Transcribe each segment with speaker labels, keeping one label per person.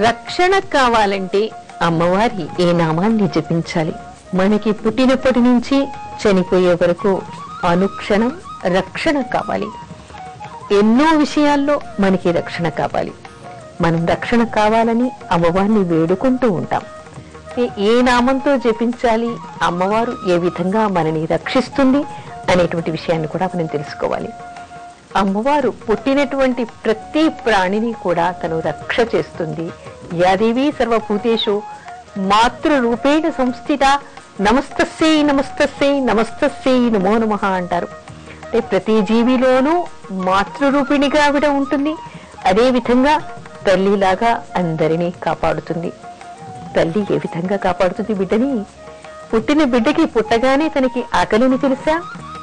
Speaker 1: రక్షణ కావాలంటే అమ్మవారి ఏ నామాన్ని జపించాలి? మనకి పుట్టినప్పటి నుంచి చనిపోయే వరకు అనుక్షణం రక్షణ కావాలి. ఎన్నో విషయాల్లో మనకి రక్షణ కావాలి. మనం రక్షణ కావాలని అమ్మవారిని వేడుకుంటూ ఉంటాం. ఏ నామంతో జపించాలి, అమ్మవారు ఏ విధంగా మనని రక్షిస్తుంది అనేటువంటి విషయాన్ని కూడా మనం తెలుసుకోవాలి. అమ్మవారు పుట్టినటువంటి ప్రతి ప్రాణిని కూడా తను రక్ష చేస్తుంది. యాదేవి సర్వభూతేషు మాతృరూపేణ సంస్థిత నమస్తస్యై నమస్తస్యై నమస్తస్యై నమో నమః అంటారు. అంటే ప్రతి జీవిలోనూ మాతృరూపిణిగా ఆవిడ ఉంటుంది. అదే విధంగా తల్లిలాగా అందరినీ కాపాడుతుంది. తల్లి ఏ విధంగా కాపాడుతుంది బిడ్డని? పుట్టిన బిడ్డకి పుట్టగానే తనకి ఆకలిని తెలుసా,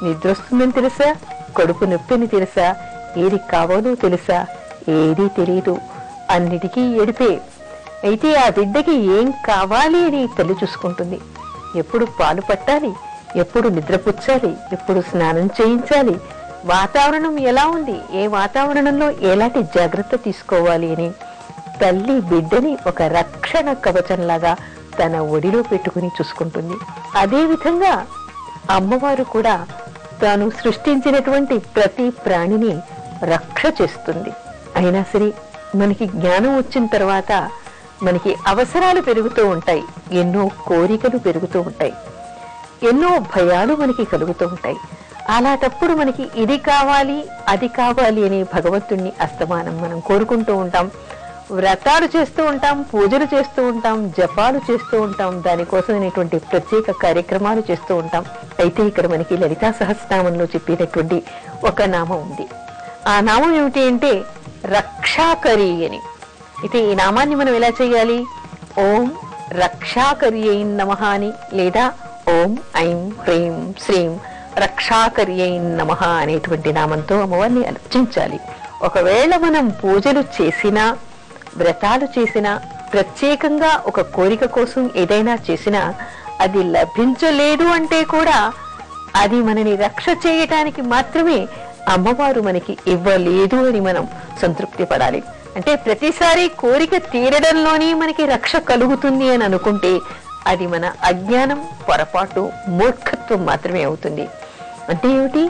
Speaker 1: నిద్రొస్తుందని తెలుసా, కడుపు నొప్పిని తెలుసా, ఏది కావాలో తెలుసా? ఏదీ తెలియదు. అన్నిటికీ ఏడిపే. అయితే ఆ బిడ్డకి ఏం కావాలి అని తల్లి చూసుకుంటుంది. ఎప్పుడు పాలు పట్టాలి, ఎప్పుడు నిద్రపుచ్చాలి, ఎప్పుడు స్నానం చేయించాలి, వాతావరణం ఎలా ఉంది, ఏ వాతావరణంలో ఎలాంటి జాగ్రత్త తీసుకోవాలి అని తల్లి బిడ్డని ఒక రక్షణ కవచంలాగా తన ఒడిలో పెట్టుకుని చూసుకుంటుంది. అదే విధంగా అమ్మవారు కూడా తాను సృష్టించినటువంటి ప్రతి ప్రాణిని రక్ష చేస్తుంది. అయినా సరే మనకి జ్ఞానం వచ్చిన తర్వాత మనకి అవసరాలు పెరుగుతూ ఉంటాయి, ఎన్నో కోరికలు పెరుగుతూ ఉంటాయి, ఎన్నో భయాలు మనకి కలుగుతూ ఉంటాయి. అలాంటప్పుడు మనకి ఇది కావాలి అది కావాలి అని భగవంతుణ్ణి అస్తమానం మనం కోరుకుంటూ ఉంటాం. వ్రతాలు చేస్తూ ఉంటాం, పూజలు చేస్తూ ఉంటాం, జపాలు చేస్తూ ఉంటాం, దానికోసం అనేటువంటి ప్రత్యేక కార్యక్రమాలు చేస్తూ ఉంటాం. అయితే ఇక్కడ మనకి లలితా సహస్రనామంలో చెప్పినటువంటి ఒక నామం ఉంది. ఆ నామం ఏమిటి అంటే రక్షాకరి అని. అయితే ఈ నామాన్ని మనం ఎలా చేయాలి? ఓం రక్షాకర్యై నమః అని, లేదా ఓం ఐం హ్రీం శ్రీం రక్షాకర్యై నమః అనేటువంటి నామంతో అమ్మవారిని అర్చించాలి. ఒకవేళ మనం పూజలు చేసినా, వ్రతాలు చేసినా, ప్రత్యేకంగా ఒక కోరిక కోసం ఏదైనా చేసినా అది లభించలేదు అంటే కూడా అది మనని రక్ష చేయటానికి మాత్రమే అమ్మవారు మనకి ఇవ్వలేదు అని మనం సంతృప్తి పడాలి. అంటే ప్రతిసారి కోరిక తీరడంలోనే మనకి రక్ష కలుగుతుంది అని అనుకుంటే అది మన అజ్ఞానం, పొరపాటు, మూర్ఖత్వం మాత్రమే అవుతుంది. అంటే ఏమిటి?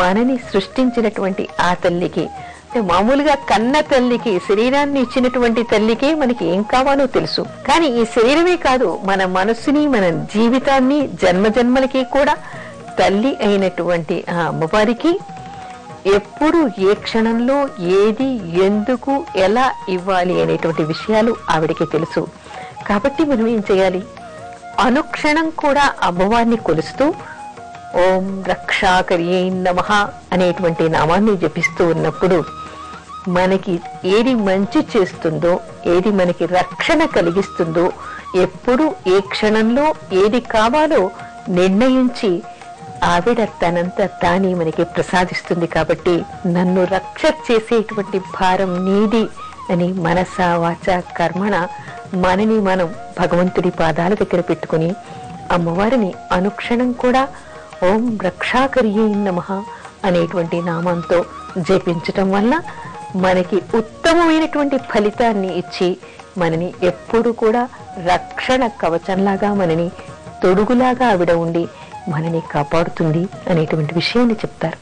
Speaker 1: మనని సృష్టించినటువంటి ఆ తల్లికి, మామూలుగా కన్న తల్లికి, శరీరాన్ని ఇచ్చినటువంటి తల్లికి మనకి ఏం కావాలో తెలుసు. కానీ ఈ శరీరమే కాదు, మన మనస్సుని, మన జీవితాన్ని, జన్మజన్మలకి కూడా తల్లి అయినటువంటి ఆ అమ్మవారికి ఎప్పుడు, ఏ క్షణంలో ఏది, ఎందుకు, ఎలా ఇవ్వాలి అనేటువంటి విషయాలు ఆవిడికి తెలుసు. కాబట్టి మనం ఏం చేయాలి? అనుక్షణం కూడా అమ్మవారిని కొలుస్తూ ఓం రక్షాకర్యై నమః అనేటువంటి నామాన్ని జపిస్తూ ఉన్నప్పుడు మనకి ఏది మంచి చేస్తుందో, ఏది మనకి రక్షణ కలిగిస్తుందో, ఎప్పుడు ఏ క్షణంలో ఏది కావాలో నిర్ణయించి ఆవిడ తనంత తానే మనకి ప్రసాదిస్తుంది. కాబట్టి నన్ను రక్ష చేసేటువంటి భారం నీది అని మనస వాచ కర్మణ మనని మనం భగవంతుడి పాదాల దగ్గర పెట్టుకుని అమ్మవారిని అనుక్షణం కూడా ఓం రక్షాకర్యై నమః అనేటువంటి నామంతో జపించటం వల్ల మనకి ఉత్తమమైనటువంటి ఫలితాన్ని ఇచ్చి మనని ఎప్పుడు కూడా రక్షణ కవచంలాగా, మనని తొడుగులాగా ఆవిడ ఉండి మనని కాపాడుతుంది అనేటువంటి విషయాన్ని చెప్తారు.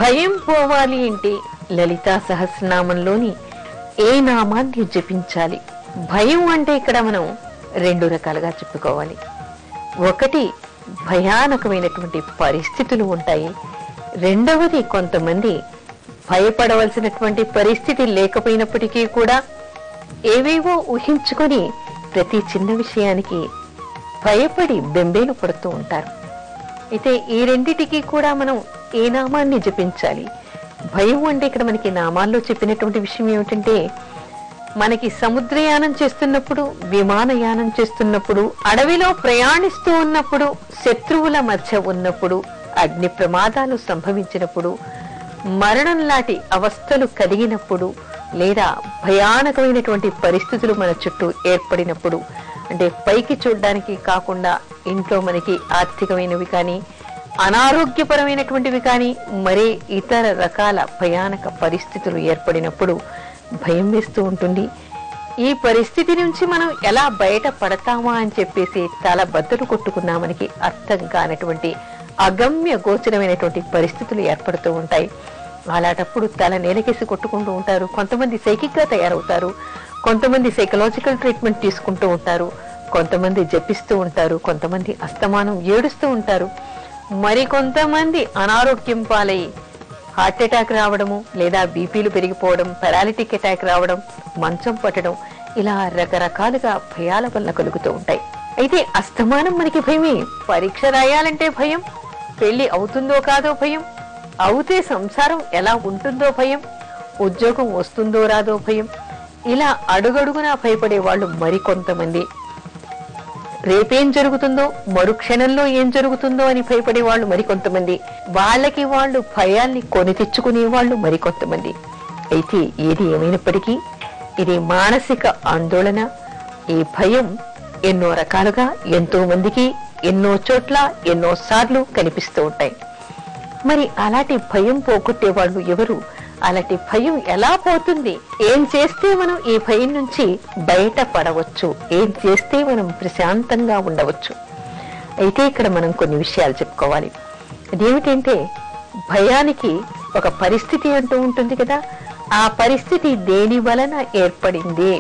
Speaker 1: భయం పోవాలి అంటే లలితా సహస్రనామంలోని ఏ నామాన్ని జపించాలి? భయం అంటే ఇక్కడ మనం రెండు రకాలుగా చెప్పుకోవాలి. ఒకటి, భయానకమైనటువంటి పరిస్థితులు ఉంటాయి. రెండవది, కొంతమంది భయపడవలసినటువంటి పరిస్థితి లేకపోయినప్పటికీ కూడా ఏవేవో ఊహించుకొని ప్రతి చిన్న విషయానికి భయపడి బెంబేలు పడుతూ ఉంటారు. అయితే ఈ రెండిటికి కూడా మనం ఏ నామాన్ని జపించాలి? భయం అంటే ఇక్కడ మనకి నామాల్లో చెప్పినటువంటి విషయం ఏమిటంటే, మనకి సముద్రయానం చేస్తున్నప్పుడు, విమానయానం చేస్తున్నప్పుడు, అడవిలో ప్రయాణిస్తూ ఉన్నప్పుడు, శత్రువుల మధ్య ఉన్నప్పుడు, అగ్ని ప్రమాదాలు సంభవించినప్పుడు, మరణం లాంటి అవస్థలు కలిగినప్పుడు, లేదా భయానకమైనటువంటి పరిస్థితులు మన చుట్టూ ఏర్పడినప్పుడు, అంటే పైకి చూడడానికి కాకుండా ఇంట్లో మనకి ఆర్థికమైనవి కానీ, అనారోగ్యపరమైనటువంటివి కానీ మరే ఇతర రకాల భయానక పరిస్థితులు ఏర్పడినప్పుడు భయం వేస్తూ ఉంటుంది. ఈ పరిస్థితి నుంచి మనం ఎలా బయట పడతామా అని చెప్పేసి తల బద్దలు కొట్టుకున్నా మనకి అర్థం కానటువంటి అగమ్య గోచరమైనటువంటి పరిస్థితులు ఏర్పడుతూ ఉంటాయి. అలాంటప్పుడు తల నేలకేసి కొట్టుకుంటూ ఉంటారు. కొంతమంది సైకిక్ గా తయారవుతారు, కొంతమంది సైకలాజికల్ ట్రీట్మెంట్ తీసుకుంటూ ఉంటారు, కొంతమంది జపిస్తూ ఉంటారు, కొంతమంది అస్తమానం ఏడుస్తూ ఉంటారు, మరి కొంతమంది అనారోగ్యం పాలై హార్ట్ అటాక్ రావడము, లేదా బీపీలు పెరిగిపోవడం, పారాలిటిక్ అటాక్ రావడం, మంచం పట్టడం, ఇలా రకరకాలుగా భయాల వల్ల కలుగుతూ ఉంటాయి. అయితే అస్తమానం మనకి భయమే. పరీక్ష రాయాలంటే భయం, పెళ్లి అవుతుందో కాదో భయం, అవుతే సంసారం ఎలా ఉంటుందో భయం, ఉద్యోగం వస్తుందో రాదో భయం, ఇలా అడుగడుగునా భయపడే వాళ్ళు మరికొంతమంది. రేపేం జరుగుతుందో, మరుక్షణంలో ఏం జరుగుతుందో అని భయపడే వాళ్ళు మరికొంతమంది. వాళ్ళకి వాళ్ళు భయాల్ని కొని తెచ్చుకునే వాళ్ళు మరికొంతమంది. అయితే ఏది ఏమైనప్పటికీ ఇది మానసిక ఆందోళన. ఈ భయం ఎన్నో రకాలుగా ఎంతో మందికి ఎన్నో చోట్ల ఎన్నోసార్లు కనిపిస్తూ ఉంటాయి. మరి అలాంటి భయం పోగొట్టే వాళ్ళు ఎవరు? అలాంటి భయం ఎలా పోతుంది? ఏం చేస్తే మనం ఈ భయం నుంచి బయట పడవచ్చు? ఏం చేస్తే మనం ప్రశాంతంగా ఉండవచ్చు? అయితే ఇక్కడ మనం కొన్ని విషయాలు చెప్పుకోవాలి. అదేమిటంటే, భయానికి ఒక పరిస్థితి అంటూ ఉంటుంది కదా. ఆ పరిస్థితి దేని వలన ఏర్పడింది?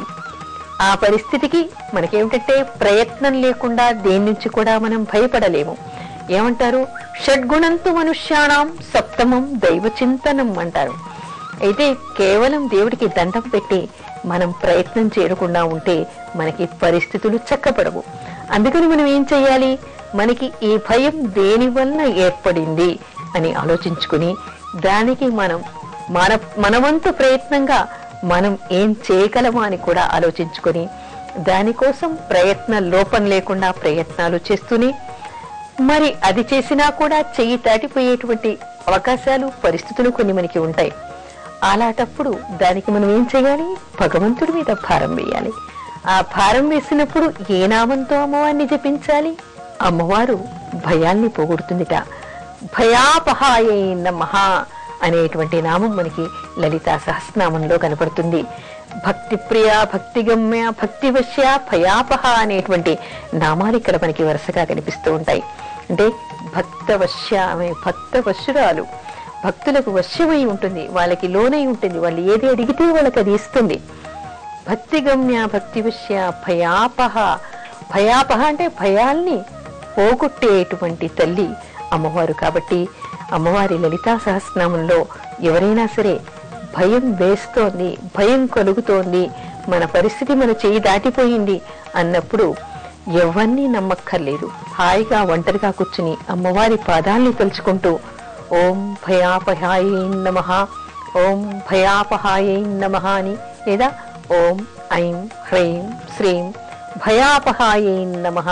Speaker 1: ఆ పరిస్థితికి మనకేమిటంటే ప్రయత్నం లేకుండా దేని నుంచి కూడా మనం భయపడలేము. ఏమంటారు? షడ్గుణంతు మనుష్యాణం సప్తమం దైవ చింతనం అంటారు. అయితే కేవలం దేవుడికి దండం పెట్టి మనం ప్రయత్నం చేయకుండా ఉంటే మనకి పరిస్థితులు చక్కబడవు. అందుకని మనం ఏం చేయాలి? మనకి ఈ భయం దేని వలన ఏర్పడింది అని ఆలోచించుకుని దానికి మన వంతు ప్రయత్నంగా మనం ఏం చేయగలమా అని కూడా ఆలోచించుకొని దానికోసం ప్రయత్న లోపం లేకుండా ప్రయత్నాలు చేస్తూనే, మరి అది చేసినా కూడా చెయ్యి దాటిపోయేటువంటి అవకాశాలు, పరిస్థితులు కొన్ని మనకి ఉంటాయి. అలాంటప్పుడు దానికి మనం ఏం చేయాలి? భగవంతుడి మీద భారం వేయాలి. ఆ భారం వేసినప్పుడు ఏ నామంతో అమ్మవారిని జపించాలి? అమ్మవారు భయాల్ని పోగొడుతుందిట. భయాపహాయై నమః అనేటువంటి నామం మనకి లలితా సహస్రనామంలో కనపడుతుంది. భక్తి ప్రియ, భక్తి గమ్య, భక్తి వశ్య, భయాపహ అనేటువంటి నామాలు ఇక్కడ మనకి వరుసగా కనిపిస్తూ ఉంటాయి. అంటే భక్తవశ్య, ఆమె భక్తవశ్యురాలు, భక్తులకు వశ్యమై ఉంటుంది, వాళ్ళకి లోనై ఉంటుంది, వాళ్ళు ఏది అడిగితే వాళ్ళకి అది ఇస్తుంది. భక్తి గమ్య, భక్తి వశ్య, భయాపహ. భయాపహ అంటే భయాల్ని పోగొట్టేటువంటి తల్లి అమ్మవారు. కాబట్టి అమ్మవారి లలితా సహస్రనామంలో ఎవరైనా సరే భయం వేస్తోంది, భయం కలుగుతోంది, మన పరిస్థితి మన చేయి దాటిపోయింది అన్నప్పుడు ఎవరిని నమ్మక్కర్లేదు. హాయిగా ఒంటరిగా కూర్చుని అమ్మవారి పాదాల్ని తలుచుకుంటూ ఓం భయాపహాయై నమః, ఓం భయాపహాయై నమః అని, లేదా ఓం ఐం హ్రైం శ్రీం భయాపహాయై నమః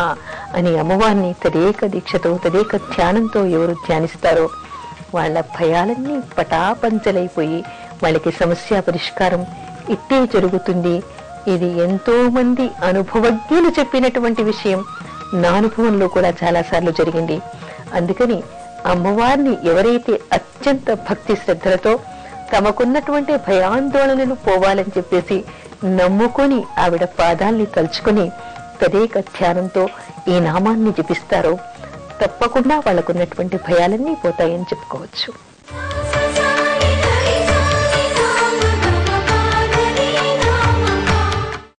Speaker 1: అని అమ్మవారిని తదేక దీక్షతో, తదేక ధ్యానంతో ఎవరు ధ్యానిస్తారో వాళ్ళ భయాలన్నీ పటాపంచలైపోయి వాళ్ళకి సమస్య పరిష్కారం ఇట్టే జరుగుతుంది. ఇది ఎంతో మంది అనుభవజ్ఞులు చెప్పినటువంటి విషయం. నా అనుభవంలో కూడా చాలా సార్లు జరిగింది. అందుకని అమ్మవారిని ఎవరైతే అత్యంత భక్తి శ్రద్ధలతో తమకున్నటువంటి భయాందోళనలు పోవాలని చెప్పేసి నమ్ముకొని ఆవిడ పాదాల్ని తలుచుకొని తదేక ధ్యానంతో ఈ నామాన్ని జపిస్తారో తప్పకుండా వాళ్ళకున్నటువంటి భయాలన్నీ పోతాయని చెప్పుకోవచ్చు.